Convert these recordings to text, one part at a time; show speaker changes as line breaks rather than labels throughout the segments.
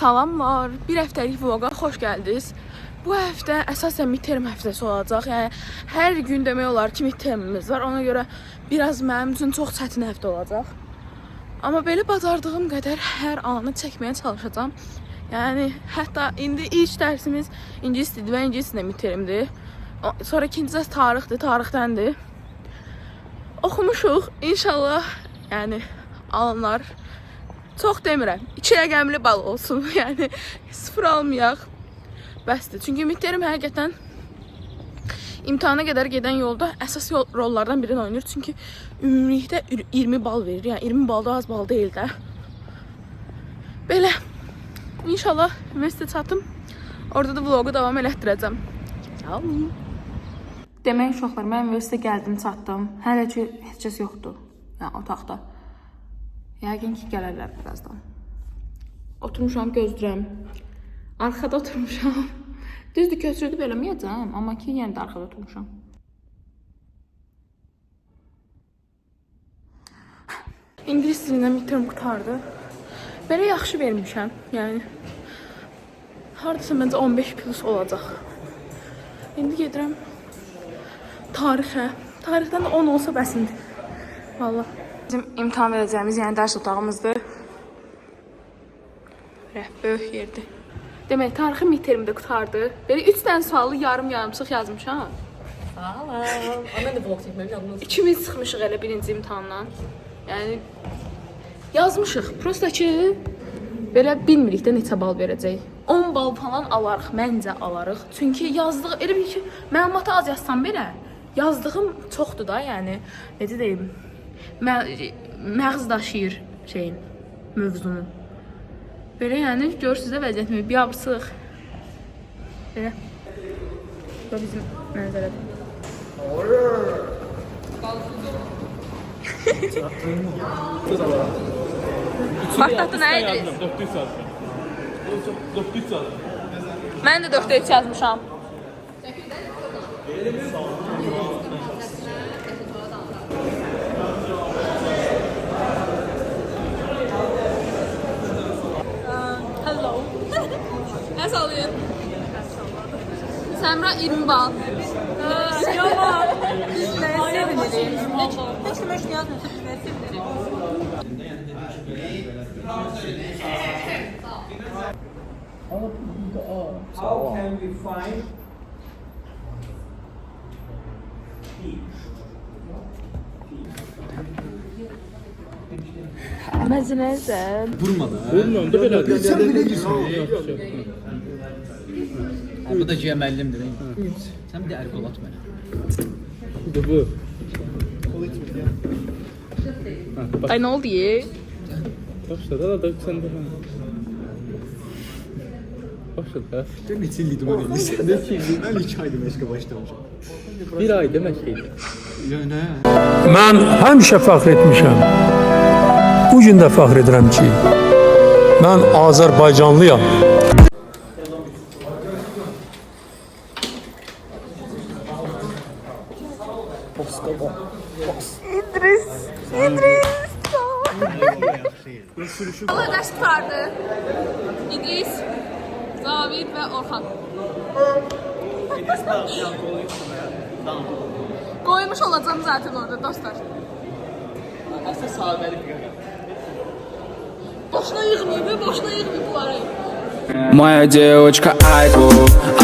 Salamlar, bir həftəlik vloqa xoş gəldiniz. Bu həftə əsasən midterm həftəsi olacaq. Yəni, hər gün demək olar ki, midtermimiz var. Ona görə biraz mənim üçün çox çətin həftə olacaq. Amma belə bacardığım qədər hər anı çəkməyə çalışacağım. Yəni, hətta indi ilk dərsimiz ingilisdir və ingilisdir midtermdir. Sonra ikinci dərs tarixdir, tarixdəndir. Oxumuşuq, inşallah, yəni, alanlar. Çox demirəm, 2 rəqəmli bal olsun, yəni 0 almayaq, bəsdir. Çünki midterm həqiqətən imtihana qədər gedən yolda əsas rollardan birini oynayır. Çünki ümumilikdə 20 bal verir, yəni 20 bal da az bal deyil də. Belə, inşallah üniversitə çatım, orada da vlogu davam elətdirəcəm. Demək uşaqlar, mən üniversitə gəldim, çatdım. Hələ ki, heç kəs yoxdur, yəni otaqda. Yəqin ki, gələrlər birazdan. Oturmuşam, gözləyirəm. Arxada oturmuşam. Düzdür, köçürdüb eləməyəcəm, amma ki, yenə də arxada oturmuşam. İngilis dilindən midterm qutardı. Belə yaxşı vermişəm, yəni. Haradasa məncə 15 plus olacaq. İndi gedirəm tarixə. Tarixdən də 10 olsa bəsindir. Vallahi. Bizim imtahan verəcəyimiz, yəni dərs otağımızdır. Böyük yerdir. Demək, tarixi midtermdə qutardı. Belə 3 dənə sualı yarım-yarımsıq yazmışam.
Salam. Mən də vlog çəkməyə yadınız.
İkimiz çıxmışıq elə birinci imtahandan. Yəni, yazmışıq. Prosta ki, belə bilmirik də neçə bal verəcək. 10 bal falan alarıq, məncə alarıq. Çünki yazdıq, elə bir ki, məlumatı az yazsam belə, yazdığım çoxdur da, yəni, necə deyim, məğz daşıyır şeyin, mövzunun. Belə yəni, görürsünüz də vəziyyətimi, biyabısıq. Belə. Bu bizim mənzərədir. Başlatdı nə edirik?
400 saat.
Mən də 4-3 yazmışam. Nəsə alıyın? Səmra 20 bal.
Yaman. Biz nəyə sevinirik? Heç kim heç nə yazmıyorsa biz nəyə sevinirik?
How can we find
Məzənəzən.
Vurmadı belə. Sən belə
Bu da ciğer müəllimdir. Sən bir də ərqolat mənə.
Bu.
Ay, nə oldu ye?
Başladı da sən də. Başladı.
Ben neçə ildir var indi? Sən də ki, mən 2 aydır məşqə başlamışam.
Bir ay demək ki.
Yəni,
Mən həmişə fəxr etmişəm. Bu gün də fəxr edirəm ki, mən Azərbaycanlıyam.
Allah dərs tutardı. İdris, Zavid və Orxan. Qoymuş olacağım zaten orada dostlar.
Əsas sahabəlik.
Boşuna yığmayayım, boşuna yığmayayım bunları.
Моя девочка Айко,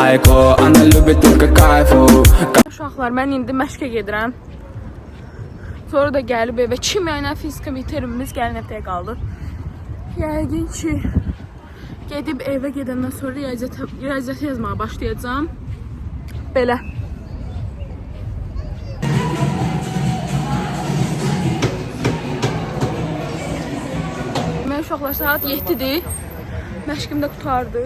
Айко, она любит только кайфу.
Uşaqlar, mən indi məşqə gedirəm. Sonra da gəlib evə kimya ilə fizika midtermimiz gəlin həftəyə qaldı. Yəqin ki, gedib evə gedəndən sonra riyaziyyat yazmağa başlayacağım. Belə. Mən uşaqlar saat 7-dir. Məşqim də qutardı.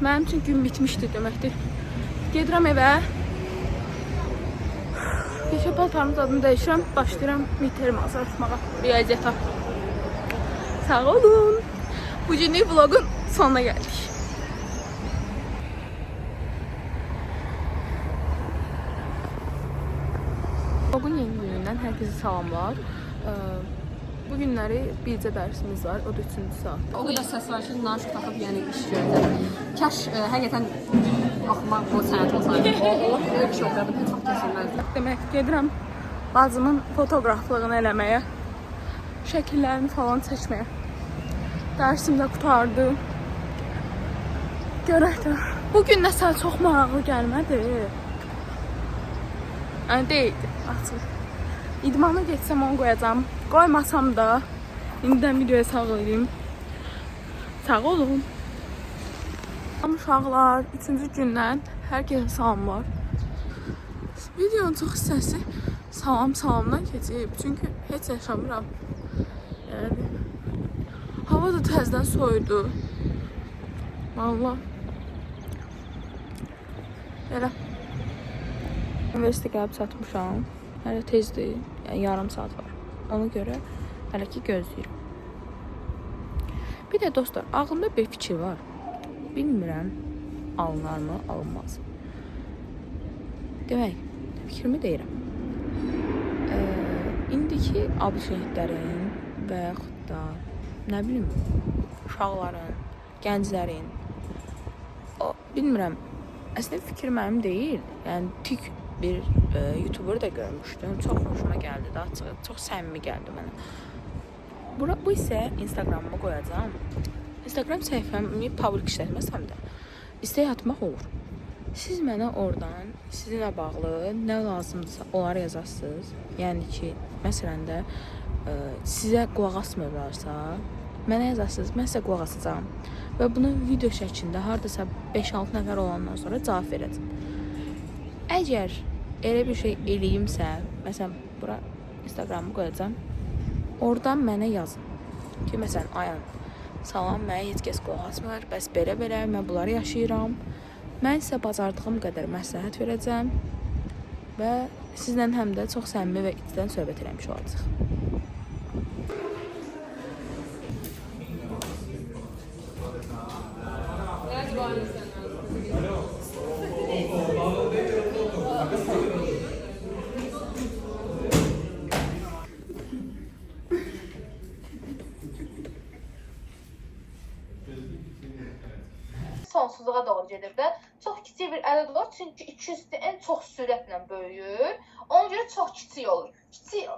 Mənim üçün gün bitmişdi deməkdir. Gedirəm evə. Peşə paltarımız adını dəyişirəm. Başlayıram midterm hazırlaşmağa, riyaziyyata. Sağ olun. Bugünlük vlogun sonuna gəldik. Vlogun yeni günündən hər kəsə salamlar. Bu günləri bircə dərsimiz var, o da 3-cü saat.
O qədər səs var ki, naşıq taxıb yəni iş görəcəm. Kaş həqiqətən oxumaq bu sənət olsaydı. O bir şey oxuyardım, heç vaxt kəsilməzdi.
Demək, gedirəm bacımın fotoqraflığını eləməyə, şəkillərini falan çəkməyə. Dərsim də qutardı. Görək də. Bugün nəsə çox maraqlı gəlmədi. Yəni deyildi, açıq. İdmana geçsəm onu qoyacam. Qoymasam da indidən videoya sağ olayım. Sağ olun. Uşaqlar, 3-cü gündən hər kəsə salamlar. Videonun çox hissəsi salamdan keçib. Çünki heç yaşamıram. Yəni hava da təzədən soyudu. Vallahi. Belə. Universitetə gəlib çatmışam. Hələ tezdir. Yəni yarım saat var. Ona görə hələ ki gözləyirəm. Bir də dostlar, ağlımda bir fikir var. Bilmirəm, alınarmı, alınmaz. Demək, fikrimi deyirəm. İndiki abituriyentlərin və yaxud da, nə bilim, uşaqların, gənclərin, bilmirəm, əslində fikir mənim deyil. Yəni, tik bir YouTuber da görmüşdüm. Çox xoşuma gəldi də, çox səmimi gəldi mənə. Bu isə Instagramıma qoyacağım. Instagram səhifəmi public işlətməsəm də istək atmaq olur. Siz mənə oradan sizinlə bağlı nə lazımdırsa onları yazarsınız. Yəni ki, məsələn də sizə qulaq asmırlarsa, mənə yazarsınız, mən sizə qulaq asacağam. Və bunu video şəklində hardasa 5-6 nəfər olandan sonra cavab verəcəm. Əgər elə bir şey eləyimsə, məsələn, bura Instagramı qoyacağam, oradan mənə yazın ki, məsələn, Ayan, salam, mənə heç kəs qulaq asmır, bəs belə-belə, mən bunları yaşayıram. Mən sizə bacardığım qədər məsləhət verəcəm və sizlə həm də çox səmimi və içdən söhbət eləmiş olacaq.
Sonsuzluğa doğru gedir də. Çox kiçik bir ədəd var, çünki ikisi ən çox sürətlə böyüyür. Ona görə çox kiçik olur. Kiçik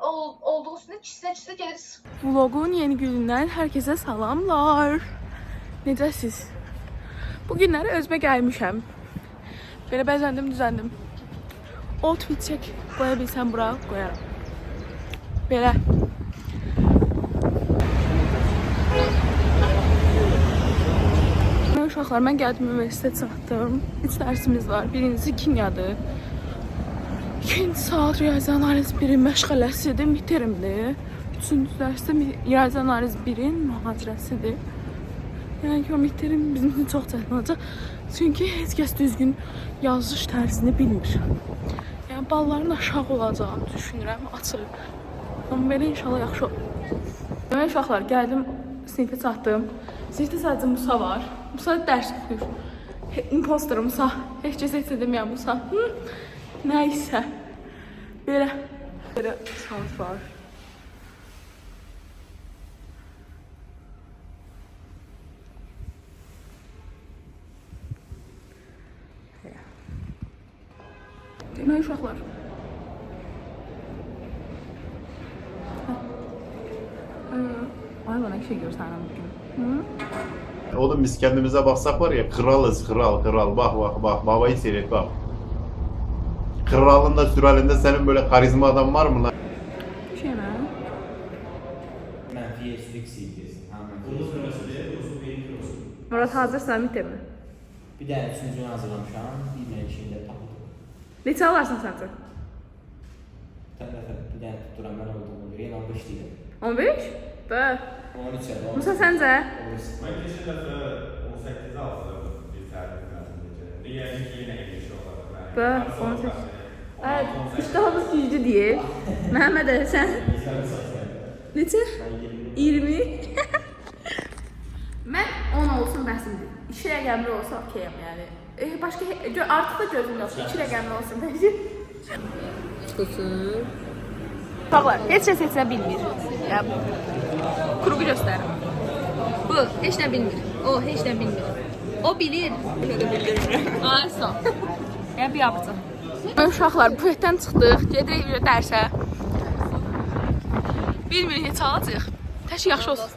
olduğu üçün kiçilə gedir.
Vlogun yeni günündən hər kəsə salamlar. Necəsiz? Bu günləri özümə gəlmişəm. Belə bəzəndim, düzəndim. Outfit çək qoya bilsəm bura qoyaram. Belə. Uşaqlar, mən gəldim universitetə çatdım. 3 dərsimiz var. Birincisi kimyadır. İkinci saat riyazi analiz 1-in məşğələsidir, midtermdir. Üçüncü dərsdə riyazi analiz 1-in mühazirəsidir. Yəni ki, o midterm bizim üçün çox çətin olacaq. Çünki heç kəs düzgün yazış tərzini bilmir. Yəni balların aşağı olacağını düşünürəm, açıq. Amma belə inşallah yaxşı olur. Demək uşaqlar, gəldim, sinifə çatdım. Sinifdə sadəcə Musa var. Musa dərs oxuyur. Imposter Musa. Heç kəs heç edəməyəm Musa. Nəysə. Belə saat var. Demək uşaqlar. Ay bana bir şey görsənəm bugün.
Oğlum biz kendimize baksak var ya, kralız, kral. Bak, babayı seyret bak. Kralında, süralinde senin böyle karizma adam var mı lan?
Bir şey mi? Murat hazırsan bitirmi?
Bir də üçüncünü hazırlamışam, bir dənə içində tapdım.
Neçə alarsan səncə?
Bir dənə tutduram, mən olduğum yerə 15 deyirəm.
15? Bə.
13 ədə.
Musa səncə?
Mən keçən dəfə 18 aldım bir tərbiyə müəllimcə. Yəni ki, yenə eyni şey olaraq.
Bə, 18. İştahımız güclü deyil. Məhəmməd əli, sən? Neçə? 20. Mən 10 olsun bəsimdir. 2 rəqəmli olsa okeyəm yəni. Başqa artıq da gözüm yoxdur. 2 rəqəmli olsun təşkil.
Çıxılsın.
Uşaqlar, heç kəs seçə bilmir. Ya, kruqu göstərin. Bu heç nə bilmir. O heç nə bilmir. O bilir. Ay, sağ. Ya bir yapacaq. Uşaqlar, bufetdən çıxdıq, gedirik dərsə. Bilmirik, heç alacaq. Təşki yaxşı olsun.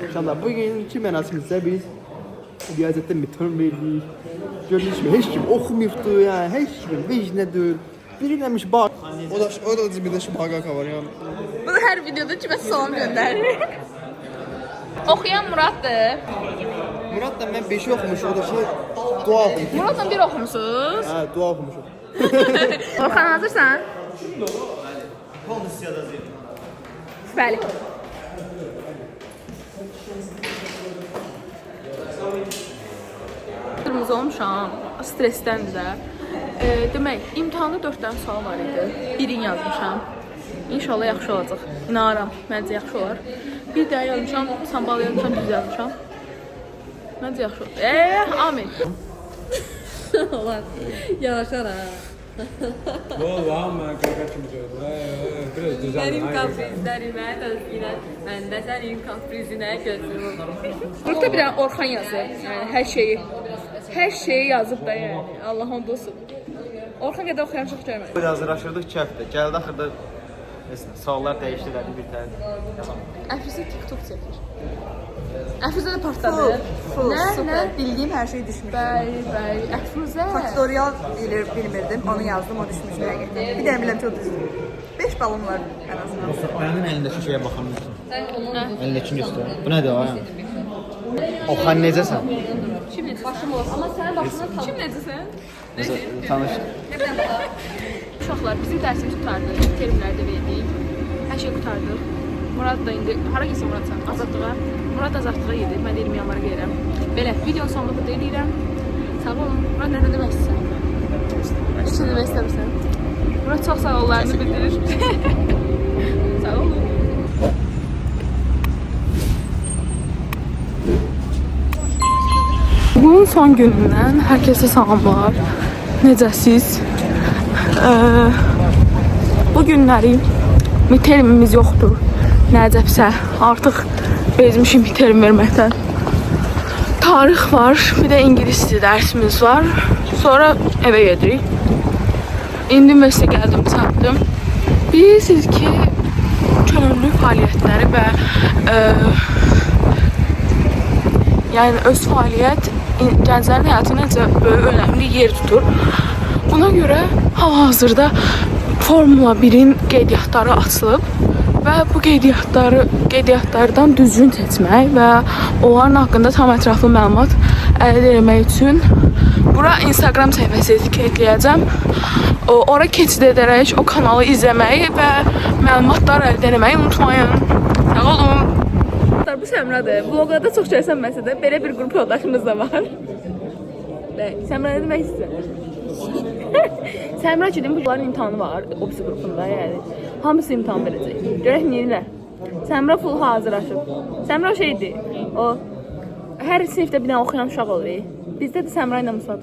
İnşallah bugünkü mərasimizdə biz riyaziyyatda midterm verdik. Gördüyünüz kimi heç kim oxumuyubdu, yəni heç kimin vecnədir. Biri eləmiş bax. O da cibində şu bagaka var yəni.
Bu da hər videoda kimə salam göndərir. Oxuyan Muraddır.
Muradla mən 5-i oxumuşum, o da şey dua oxumuşum.
Muradla bir oxumusunuz.
Hə, dua oxumuşum.
Orxan hazırsan? Bəli. Qırmızı olmuşam, stressdəndir də. Demək, imtahanda 4 dənə sual var idi. Birini yazmışam. İnşallah yaxşı olacaq. İnanıram, məncə yaxşı olar. Bir də yazmışam, sambal yazmışam, düz yazmışam. Məncə yaxşı olur. Amin.
Olar. Yavaşlar ha.
Vallahi mən qaqa kimi gördüm. Biraz düzəldim.
Mənim kaprizlərimə təzginə, mən də sənin kaprizinə gözüm.
Burada bir dənə Orxan yazır. Yəni hər şeyi yazıb da yəni. Allah hamd olsun. Orxan qədər oxuyan çox görmədim.
Biraz hazırlaşırdıq 2 həftə. Gəldi axırda suallar dəyişdilər bir tane.
Əfrizə TikTok çəkir. Əfrizə də partladı. Nə?
Bildiyim hər şey düşmüş.
Bəli. Əfrizə.
Faktorial bilmirdim, onu yazdım, o düşmüş həqiqətən. Bir də biləm ki, o düzdür. 5 balım var ən azından.
Oyanın əlindəki şeyə baxamıyorsun. Əlindəki göstər. Bu nədir Oyan? Oxan necəsən?
Kim necəsən? Başım olsun. Amma sənin başına tanış. Kim necəsən?
Tanış.
Uşaqlar, bizim dərsimiz qutardı. Termlərdə verdik. Hər şey qutardıq. Murad da indi, hara gitsin Murad sən? Azadlığa. Murad azadlığa gedir. Mən 20 yanvara gəlirəm. Belə, videonun sonunda burada eləyirəm. Sağ olun. Murad nədə demək istəyirsən? Heç nə demək istəmirsən? Murad çox sağ ollarını bildirir. Sağ olun. Bugün son günündən hər kəsə salamlar. Necəsiz? Bu günləri midtermimiz yoxdur. Nəcəbsə artıq bezmişim midterm verməkdən. Tarix var, bir də ingilis dili dərsimiz var. Sonra evə gedirik. İndi universitetə gəldim, çatdım. Bilirsiniz ki, könüllü fəaliyyətləri və yəni öz fəaliyyət gənclərin həyatında necə böyük önəmli yer tutur. Buna görə hal-hazırda Formula 1-in qeydiyyatları açılıb və bu qeydiyyatlardan düzgün seçmək və onların haqqında tam ətraflı məlumat əldə etmək üçün bura Instagram səhifəsi etiketləyəcəm. Ora keçid edərək o kanalı izləməyi və məlumatlar əldə etməyi unutmayın. Sağ olun. Bu Səmradır. Vloglarda çox görsənməsə də belə bir qrup yoldaşımız da var. Səmra nə demək istəyir? Səmra ki, bunların imtahanı var, opsi qrupunda, yəni. Hamısı imtahan verəcək. Görək neyirlər. Səmra full hazırlaşıb. Səmra şeydir, o, hər sinifdə bir dənə oxuyan uşaq olur. Bizdə də Səmra ilə Musad.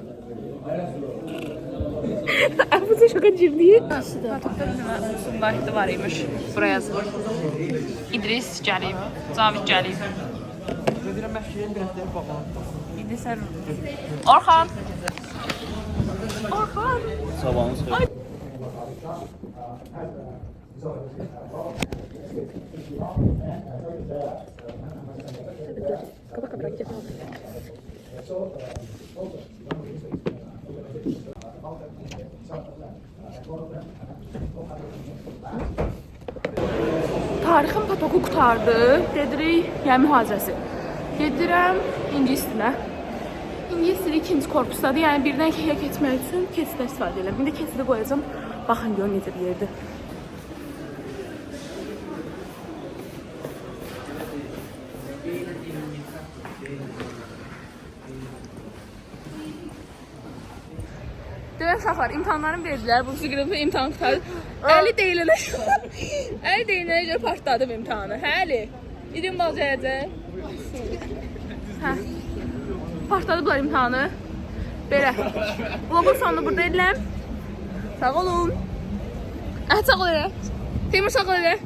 Əfuzə şoka girdiyi. Vaxtı var imiş, buraya yazılır. İdris gəlib, Cavid gəlib. İdris sən... Orxan! Orxan!
Sabahınız xeyir.
Tarixin patoku qutardı, gedirik, yəni mühazirəsi. Gedirəm ingilis dilinə. İngilis dili 2-ci korpusdadır, yəni birdən 2-yə keçmək üçün keçiddən istifadə edirəm. İndi keçidi qoyacam, baxın gör necə bir yerdir. Demək uşaqlar, imtahanlarını verdilər, bu qrupu imtahan qutardı. Əli deyilənə görə partladım imtahanı. Hə, Əli? 20 bal gələcək. Hə. Partladıblar imtahanı. Belə. Vlogun sonunu burada edirəm. Sağ olun. Sağ ol elə. Teymur sağ ol elə.